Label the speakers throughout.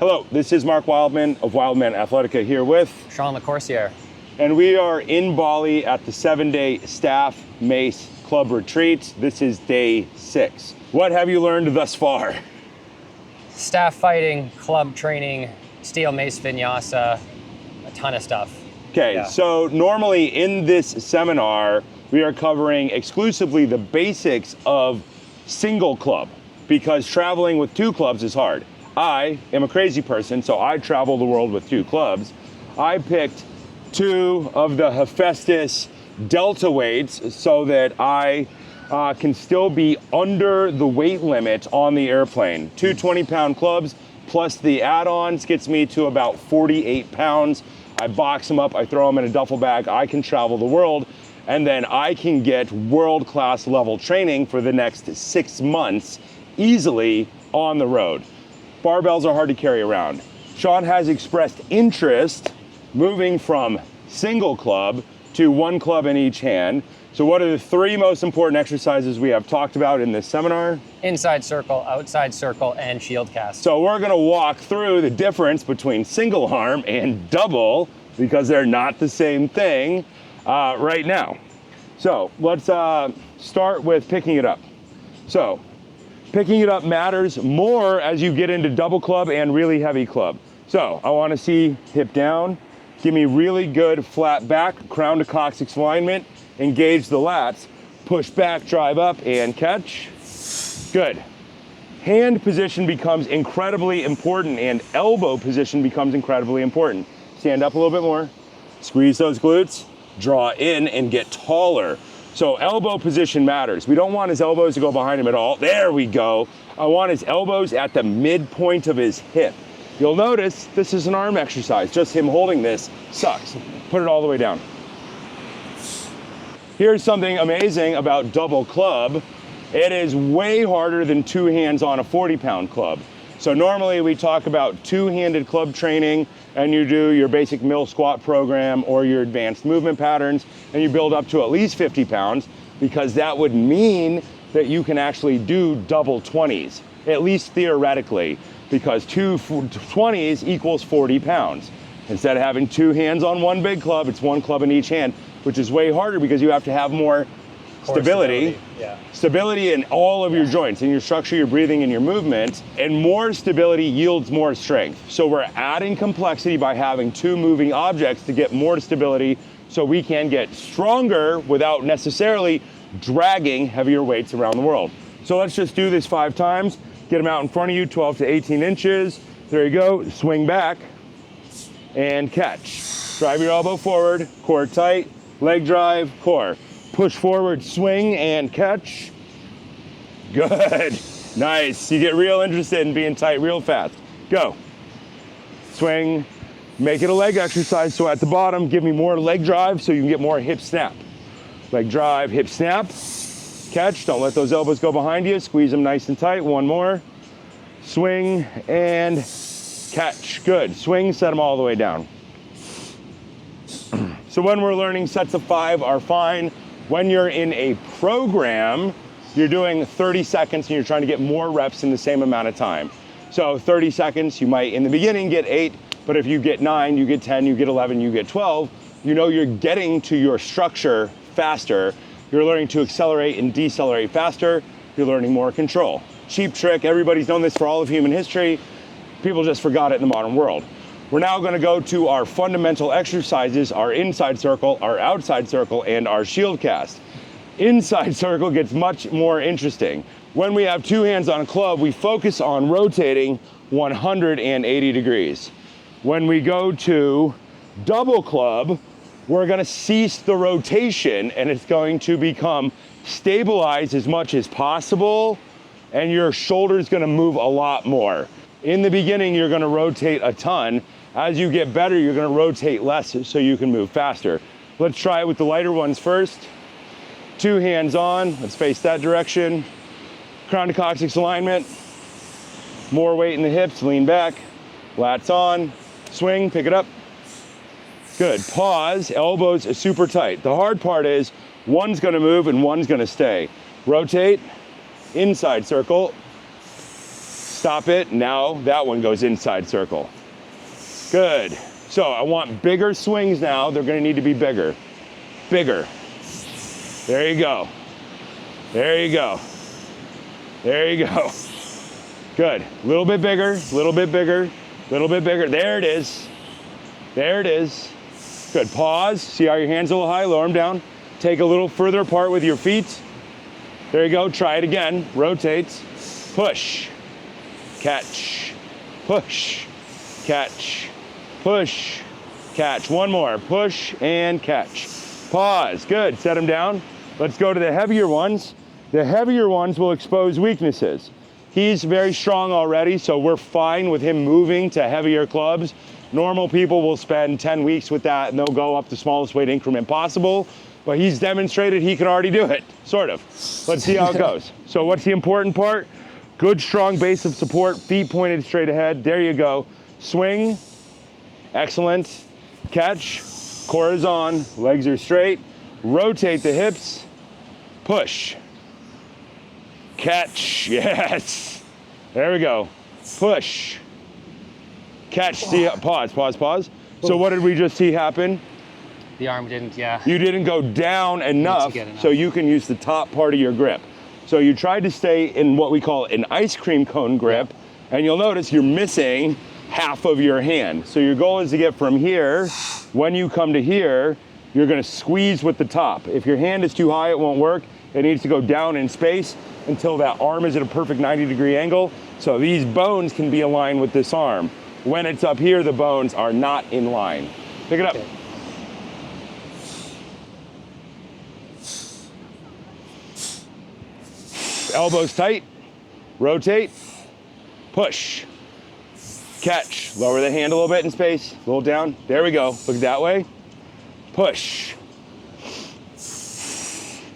Speaker 1: Hello, this is Mark Wildman of Wildman Athletica here with
Speaker 2: Sean LaCourciere.
Speaker 1: And we are in Bali at the 7-day Staff Mace Club Retreat. This is day 6. What have you learned thus far?
Speaker 2: Staff fighting, club training, steel mace vinyasa, a ton of stuff.
Speaker 1: Okay,
Speaker 2: Yeah.
Speaker 1: So normally in this seminar, we are covering exclusively the basics of single club because traveling with 2 clubs is hard. I am a crazy person, so I travel the world with 2 clubs. I picked 2 of the Hephaestus Delta weights so that I can still be under the weight limit on the airplane. 2 20-pound clubs plus the add-ons gets me to about 48 pounds. I box them up, I throw them in a duffel bag, I can travel the world, and then I can get world-class level training for the next 6 months easily on the road. Barbells are hard to carry around. Sean has expressed interest moving from single club to 1 club in each hand. So what are the 3 most important exercises we have talked about in this seminar?
Speaker 2: Inside circle, outside circle, and shield cast.
Speaker 1: So we're gonna walk through the difference between single arm and double because they're not the same thing right now. So let's start with picking it up. So picking it up matters more as you get into double club and really heavy club. So I wanna see hip down, give me really good flat back, crown to coccyx alignment, engage the lats, push back, drive up, and catch. Good. Hand position becomes incredibly important and elbow position becomes incredibly important. Stand up a little bit more, squeeze those glutes, draw in and get taller. So elbow position matters. We don't want his elbows to go behind him at all. There we go. I want his elbows at the midpoint of his hip. You'll notice this is an arm exercise. Just him holding this sucks. Put it all the way down. Here's something amazing about double club. It is way harder than 2 hands on a 40-pound club. So normally we talk about 2-handed club training and you do your basic mill squat program or your advanced movement patterns and you build up to at least 50 pounds because that would mean that you can actually do double 20s, at least theoretically, because 2 20s equals 40 pounds. Instead of having 2 hands on 1 big club, it's 1 club in each hand, which is way harder because you have to have more stability.
Speaker 2: Yeah.
Speaker 1: Stability in all of your joints, in your structure, your breathing, and your movement, and more stability yields more strength. So we're adding complexity by having 2 moving objects to get more stability so we can get stronger without necessarily dragging heavier weights around the world. So let's just do this 5 times. Get them out in front of you, 12 to 18 inches. There you go, swing back and catch. Drive your elbow forward, core tight, leg drive, core. Push forward, swing, and catch. Good, nice. You get real interested in being tight real fast. Go. Swing, make it a leg exercise. So at the bottom, give me more leg drive so you can get more hip snap. Leg drive, hip snap, catch. Don't let those elbows go behind you. Squeeze them nice and tight. 1 more. Swing and catch. Good. Swing, set them all the way down. So when we're learning sets of 5 are fine. When you're in a program, you're doing 30 seconds and you're trying to get more reps in the same amount of time. So 30 seconds, you might in the beginning get 8, but if you get 9, you get 10, you get 11, you get 12, you know you're getting to your structure faster. You're learning to accelerate and decelerate faster. You're learning more control. Cheap trick, everybody's known this for all of human history. People just forgot it in the modern world. We're now going to go to our fundamental exercises, our inside circle, our outside circle, and our shield cast. Inside circle gets much more interesting. When we have 2 hands on a club, we focus on rotating 180 degrees. When we go to double club, we're going to cease the rotation and it's going to become stabilized as much as possible and your shoulder's going to move a lot more. In the beginning, you're going to rotate a ton. As you get better, you're going to rotate less so you can move faster. Let's try it with the lighter ones first. 2 hands on, let's face that direction. Crown to coccyx alignment. More weight in the hips, lean back. Lats on, swing, pick it up. Good, pause, elbows super tight. The hard part is one's going to move and one's going to stay. Rotate, inside circle, Stop it. Now that one goes inside circle. Good. So I want bigger swings now. They're gonna need to be bigger. Bigger. There you go. There you go. There you go. Good. A little bit bigger, a little bit bigger, a little bit bigger. There it is. There it is. Good. Pause. See how your hands are a little high? Lower them down. Take a little further apart with your feet. There you go. Try it again. Rotate. Push. Catch. Push. Catch. Push. Catch. One more. Push and catch. Pause. Good. Set them down. Let's go to the heavier ones. The heavier ones will expose weaknesses. He's very strong already, so we're fine with him moving to heavier clubs. Normal people will spend 10 weeks with that and they'll go up the smallest weight increment possible, but he's demonstrated he can already do it, sort of. Let's see how it goes. So what's the important part? Good, strong base of support, feet pointed straight ahead. There you go. Swing. Excellent. Catch. Core is on. Legs are straight. Rotate the hips. Push. Catch. Yes. There we go. Push. Catch. See, pause, pause, pause. So what did we just see happen?
Speaker 2: The arm didn't, yeah.
Speaker 1: You didn't go down enough so you can use the top part of your grip. So you tried to stay in what we call an ice cream cone grip, and you'll notice you're missing half of your hand. So your goal is to get from here, when you come to here, you're gonna squeeze with the top. If your hand is too high, it won't work. It needs to go down in space until that arm is at a perfect 90-degree angle. So these bones can be aligned with this arm. When it's up here, the bones are not in line. Pick it up.
Speaker 2: Okay.
Speaker 1: Elbows tight, rotate, push, catch. Lower the hand a little bit in space, a little down. There we go, look that way. Push.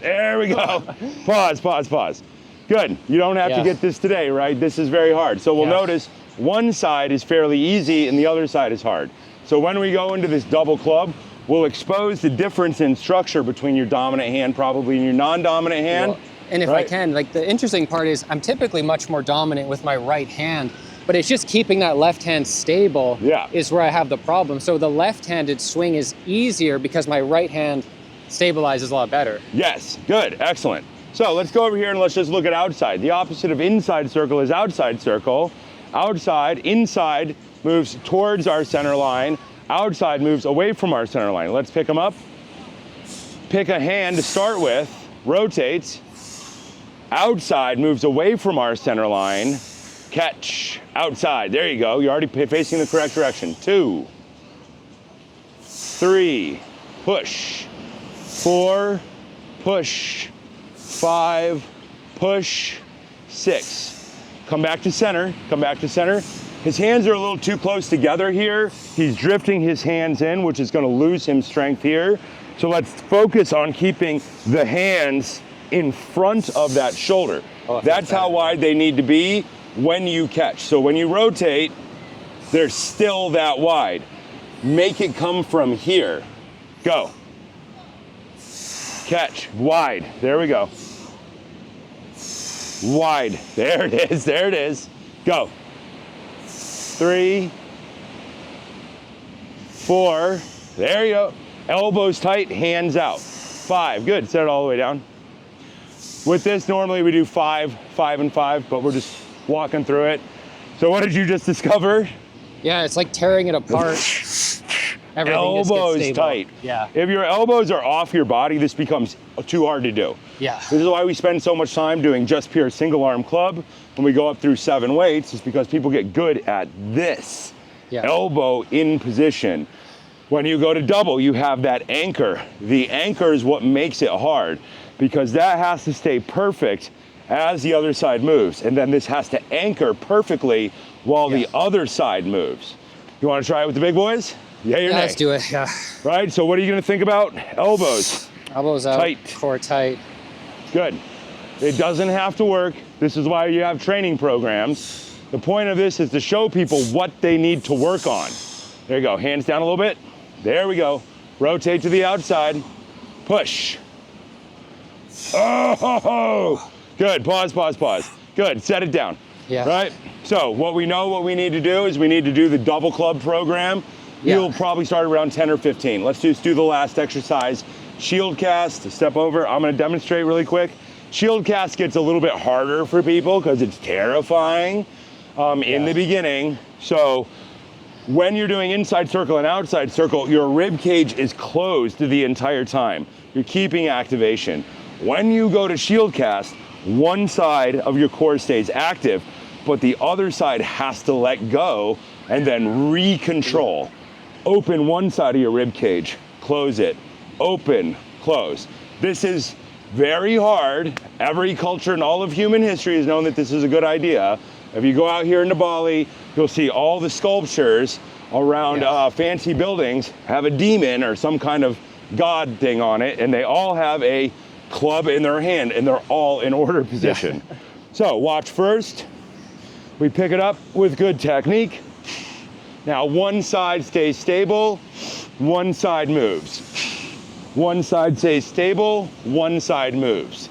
Speaker 1: There we go. Pause, pause, pause. Good, you don't have to get this today, right? This is very hard. So we'll notice one side is fairly easy and the other side is hard. So when we go into this double club, we'll expose the difference in structure between your dominant hand probably and your non-dominant hand.
Speaker 2: Well, and if I can, like the interesting part is I'm typically much more dominant with my right hand, but it's just keeping that left hand stable is where I have the problem. So the left-handed swing is easier because my right hand stabilizes a lot better.
Speaker 1: Yes, good, excellent. So let's go over here and let's just look at outside. The opposite of inside circle is outside circle. Outside, inside moves towards our center line. Outside moves away from our center line. Let's pick them up. Pick a hand to start with, rotates. Outside moves away from our center line. Catch, outside, there you go. You're already facing the correct direction. 2, 3, push. 4, push. 5, push. 6. Come back to center, come back to center. His hands are a little too close together here. He's drifting his hands in, which is gonna lose him strength here. So let's focus on keeping the hands in front of that shoulder. That's how wide they need to be when you catch. So when you rotate, they're still that wide. Make it come from here. Go. Catch, wide, there we go. Wide, there it is, there it is. Go. 3, 4, there you go. Elbows tight, hands out. 5, good, set it all the way down. With this, normally we do 5, 5, and 5, but we're just walking through it. So what did you just discover?
Speaker 2: Yeah, it's like tearing it apart.
Speaker 1: Elbows tight.
Speaker 2: Yeah.
Speaker 1: If your elbows are off your body, this becomes too hard to do.
Speaker 2: Yeah.
Speaker 1: This is why we spend so much time doing just pure single arm club when we go up through 7 weights, is because people get good at this. Elbow in position. When you go to double, you have that anchor. The anchor is what makes it hard, because that has to stay perfect as the other side moves. And then this has to anchor perfectly while the other side moves. You want to try it with the big boys? Yeah, or nay?
Speaker 2: Let's do it,
Speaker 1: Right, so what are you going to think about? Elbows.
Speaker 2: Elbows out,
Speaker 1: tight.
Speaker 2: core tight.
Speaker 1: Good. It doesn't have to work. This is why you have training programs. The point of this is to show people what they need to work on. There you go, hands down a little bit. There we go. Rotate to the outside. Push. Oh, good, pause, pause, pause. Good, set it down.
Speaker 2: Yeah.
Speaker 1: Right? So what we need to do is we need to do the double club program.
Speaker 2: Yeah.
Speaker 1: You'll probably start around 10 or 15. Let's just do the last exercise. Shield cast, step over. I'm gonna demonstrate really quick. Shield cast gets a little bit harder for people because it's terrifying in the beginning. So when you're doing inside circle and outside circle, your rib cage is closed the entire time. You're keeping activation. When you go to shield cast, one side of your core stays active, but the other side has to let go and then re-control. Open one side of your rib cage, close it, open, close. This is very hard. Every culture in all of human history has known that this is a good idea. If you go out here into Bali, you'll see all the sculptures around fancy buildings have a demon or some kind of god thing on it, and they all have a club in their hand, and they're all in order position. Yeah. So watch first. We pick it up with good technique. Now one side stays stable, one side moves. One side stays stable, one side moves.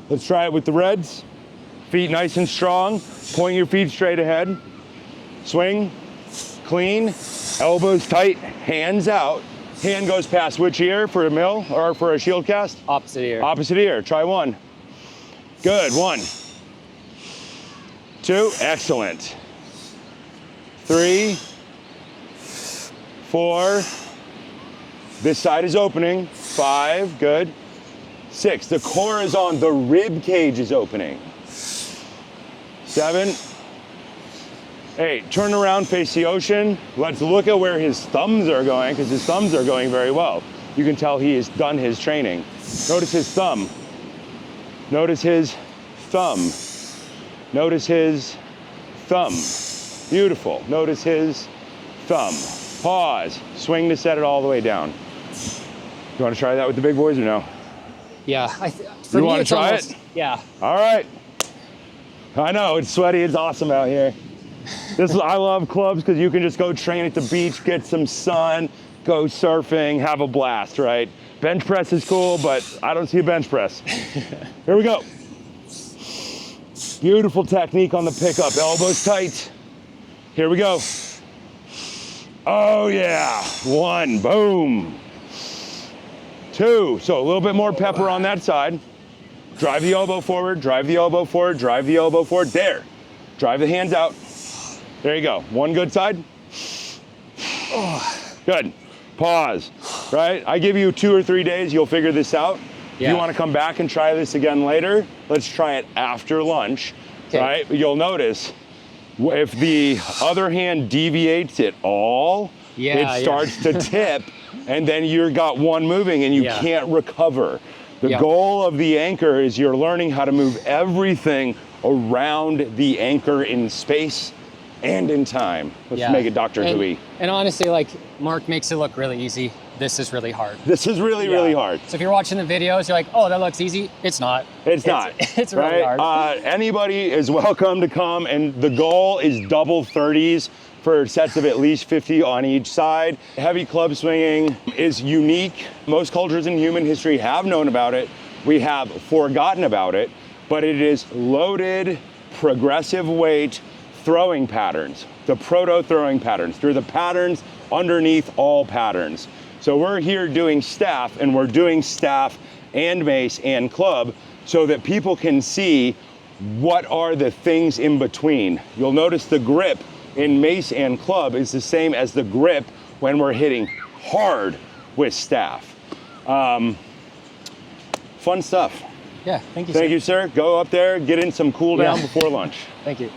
Speaker 1: Let's try it with the reds. Feet nice and strong. Point your feet straight ahead. Swing, clean, elbows tight, hands out. Hand goes past which ear for a mill or for a shield cast?
Speaker 2: Opposite ear.
Speaker 1: Opposite ear. Try one. Good. 1, 2, excellent. 3, 4. This side is opening. 5, good. 6, the core is on, the rib cage is opening. 7, 8, turn around, face the ocean. Let's look at where his thumbs are going, because his thumbs are going very well. You can tell he has done his training. Notice his thumb. Notice his thumb. Notice his thumb. Beautiful. Notice his thumb. Pause. Swing to set it all the way down. You want to try that with the big boys or no?
Speaker 2: Yeah.
Speaker 1: You want to try it?
Speaker 2: Yeah.
Speaker 1: All right. I know, it's sweaty, it's awesome out here. I love clubs because you can just go train at the beach, get some sun, go surfing, have a blast, right? Bench press is cool, but I don't see a bench press. Here we go. Beautiful technique on the pickup, elbows tight. Here we go. Oh yeah, 1, boom. 2, so a little bit more pepper on that side. Drive the elbow forward, drive the elbow forward, drive the elbow forward. There. Drive the hands out. There you go. One good side. Good. Pause. Right? I give you 2 or 3 days, you'll figure this out. Yeah. If you want to come back and try this again later, let's try it after lunch. Okay. Right? You'll notice if the other hand deviates at all, it starts to tip, and then you've got one moving and you can't recover. The goal of the anchor is you're learning how to move everything around the anchor in space and in time. Let's make it Dr. Hui.
Speaker 2: And honestly, like Mark makes it look really easy. This is really hard.
Speaker 1: This is really, really hard.
Speaker 2: So if you're watching the videos, you're like, oh, that looks easy. It's not.
Speaker 1: It's not.
Speaker 2: It's really hard.
Speaker 1: Anybody is welcome to come, and the goal is double 30s for sets of at least 50 on each side. Heavy club swinging is unique. Most cultures in human history have known about it. We have forgotten about it, but it is loaded, progressive weight throwing patterns, the proto-throwing patterns. They're the patterns underneath all patterns. So we're here doing staff, and we're doing staff and mace and club so that people can see what are the things in between. You'll notice the grip in mace and club is the same as the grip when we're hitting hard with staff. Fun stuff.
Speaker 2: Yeah, thank you,
Speaker 1: Thank you, sir. Go up there, get in some cool down before lunch.
Speaker 2: Thank you.